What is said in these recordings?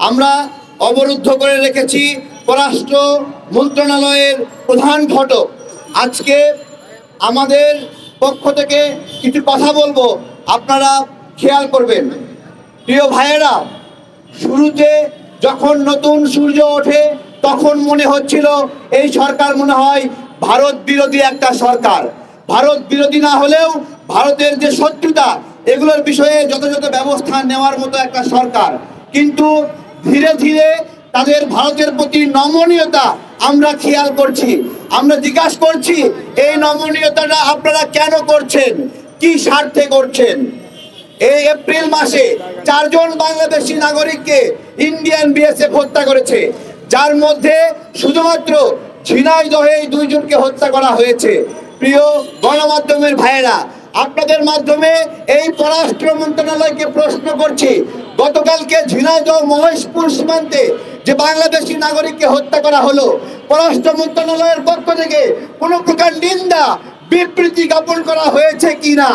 আমরা অবরুদ্ধ করে রেখেছি পররাষ্ট্র মন্ত্রণালয়ের প্রধান ফটক। আজকে আমাদের পক্ষ থেকে কিছু কথা বলবো, আপনারা খেয়াল করবেন। প্রিয় ভাইয়েরা, শুরুতে যখন নতুন সূর্য ওঠে তখন মনে হচ্ছিল এই সরকার মনে হয় ভারত বিরোধী একটা সরকার। ভারত বিরোধী না হলেও ভারতের যে শত্রুতা এগুলোর বিষয়ে যথাযথ ব্যবস্থা নেওয়ার মতো একটা সরকার। কিন্তু ধীরে ধীরে তাদের ভারতের প্রতি নমনীয়তা আমরা খেয়াল করছি। আমরা জিজ্ঞাসা করছি, এই নমনীয়তাটা আপনারা কেন করছেন, কি স্বার্থে করছেন? এই এপ্রিল মাসে 4 জন বাংলাদেশি নাগরিককে ইন্ডিয়ান বিএসএফ হত্যা করেছে, যার মধ্যে শুধুমাত্র ঝিনাইদহে এই 2 জনকে হত্যা করা হয়েছে। প্রিয় গণমাধ্যমের ভাইয়েরা, আপনাদের মাধ্যমে এই পররাষ্ট্র মন্ত্রণালয়কে প্রশ্ন করছি, গতকালকে ঝিনাইদহ মহেশপুর সীমান্তে যে বাংলাদেশি নাগরিককে হত্যা করা হলো, পররাষ্ট্র মন্ত্রণালয়ের পক্ষ থেকে কোনো প্রকার নিন্দা বিবৃতি জ্ঞাপন করা হয়েছে কিনা?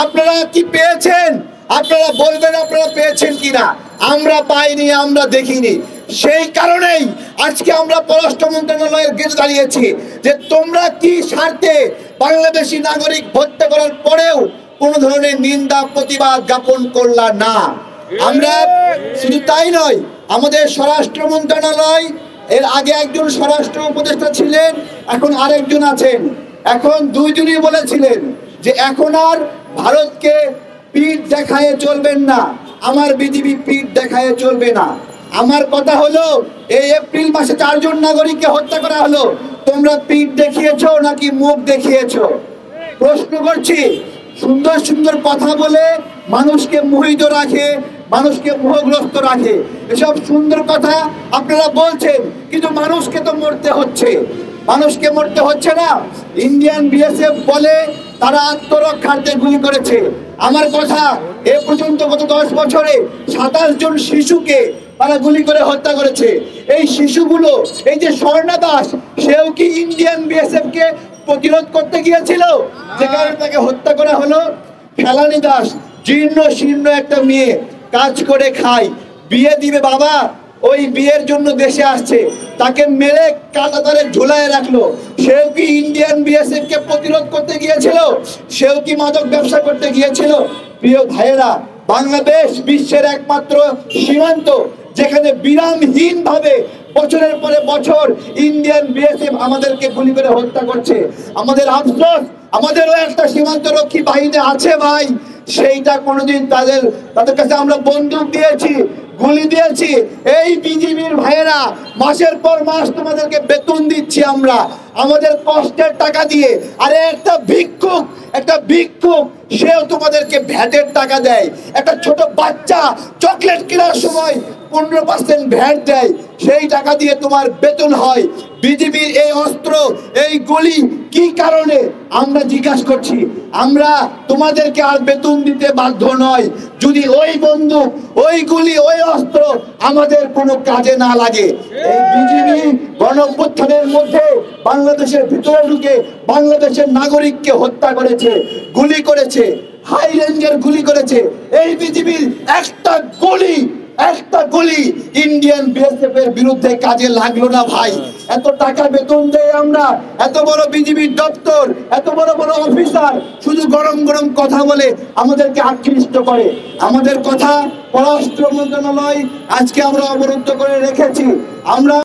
আপনারা কি পেয়েছেন? আপনারা বলবেন আপনারা পেয়েছেন কিনা। আমরা পাইনি, আমরা দেখিনি। সেই কারণেই আজকে আমরা পররাষ্ট্র মন্ত্রণালয়ের গেটে দাঁড়িয়েছি যে তোমরা কি স্বার্থে বাংলাদেশি নাগরিক হত্যা করার পরেও কোনো ধরনের নিন্দা প্রতিবাদ জ্ঞাপন করলা না। আমরা শুধু তাই নয়, আমাদের স্বরাষ্ট্র মন্ত্রণালয়, এর আগে একজন স্বরাষ্ট্র উপদেষ্টা ছিলেন, এখন আরেকজন আছেন, এখন 2 জনই বলেছিলেন যে এখন আর ভারতকে পিঠ দেখায় চলবেন না, আমার বিজিবি পিঠ দেখায় চলবে না। আমার কথা হলো, এই এপ্রিল মাসে 4 জন নাগরিককে হত্যা করা হলো, তোমরা পিঠ দেখিয়েছো নাকি মুখ দেখিয়েছো? প্রশ্ন করছি। সুন্দর সুন্দর কথা বলে মানুষকে মোহিত রাখে, মানুষকে মোহগ্রস্ত রাখে, এসব সুন্দর কথা আপনারা বলছেন, কিন্তু মানুষকে তো মরতে হচ্ছে। মানুষকে মরতে হচ্ছে না। ইন্ডিয়ান বিএসএফ বলে তারা আত্মরক্ষার্থে গুলি করেছে। আমার কথা, এ পর্যন্ত গত 10 বছরে 27 জন শিশুকে তারা গুলি করে হত্যা করেছে। এই শিশুগুলো, এই যে স্বর্ণা দাস, সেও কি ইন্ডিয়ান বিএসএফ কে প্রতিরোধ করতে গিয়েছিল, যে কারণে তাকে হত্যা করা হলো? ফেলানি দাস, জীর্ণ শীর্ণ একটা মেয়ে, কাজ করে খায়, বিয়ে দিবে বাবা, ওই বিয়ের জন্য দেশে আসছে, তাকে মেরে কাঁটাতারে ঝুলায় রাখলো। সেও কি ইন্ডিয়ান বিএসএফ কে প্রতিরোধ করতে গিয়েছিল? সেও কি মাদক ব্যবসা করতে গিয়েছিল? প্রিয় ভাইয়েরা, বাংলাদেশ বিশ্বের একমাত্র সীমান্ত যেখানে বিরামহীন ভাবে বছরের পরে বছর ইন্ডিয়ান বিএসএফ আমাদেরকে গুলি করে হত্যা করছে। আমাদের আফসোস, আমাদেরও একটা সীমান্ত রক্ষী বাহিনী আছে ভাই, সেইটা কোনোদিন তাদের কাছে আমরা বন্দুক দিয়েছি, গুলি দিয়েছি। এই বিজিবির ভাইয়েরা মাসের পর মাস তোমাদেরকে বেতন দিচ্ছি আমরা, আমাদের কষ্টের টাকা দিয়ে। আরে একটা ভিক্ষুক সেও তোমাদেরকে ভ্যাটের টাকা দেয়। একটা ছোট বাচ্চা চকলেট কেনার সময় 15% ভ্যাট দেয়, সেই টাকা দিয়ে তোমার বেতন হয়। বিজিবির এই অস্ত্র, এই গুলি কি কারণে আমরা জিজ্ঞাসা করছি। আমরা তোমাদেরকে আর বেতন দিতে বাধ্য নয় যদি ওই বন্দুক, ওই গুলি, ওই অস্ত্র আমাদের কোনো কাজে না লাগে। এই বিজিবি গণঅভ্যুত্থানের মধ্যে বাংলাদেশের ভিতরে ঢুকে বাংলাদেশের নাগরিককে হত্যা করেছে, গুলি করেছে, হাই রেঞ্জের গুলি করেছে। এই বিজিবির একটা গুলি ইন্ডিয়ান বিএসএফ এর বিরুদ্ধে কাজে লাগলো না ভাই। এত টাকা বেতন দেয় আমরা, এত বড় বিজিবির দপ্তর, এত বড় বড় অফিসার শুধু গরম গরম কথা বলে আমাদেরকে আকৃষ্ট করে। আমাদের কথা পররাষ্ট্র মন্ত্রণালয় আজকে আমরা অবরুদ্ধ করে রেখেছি। আমরা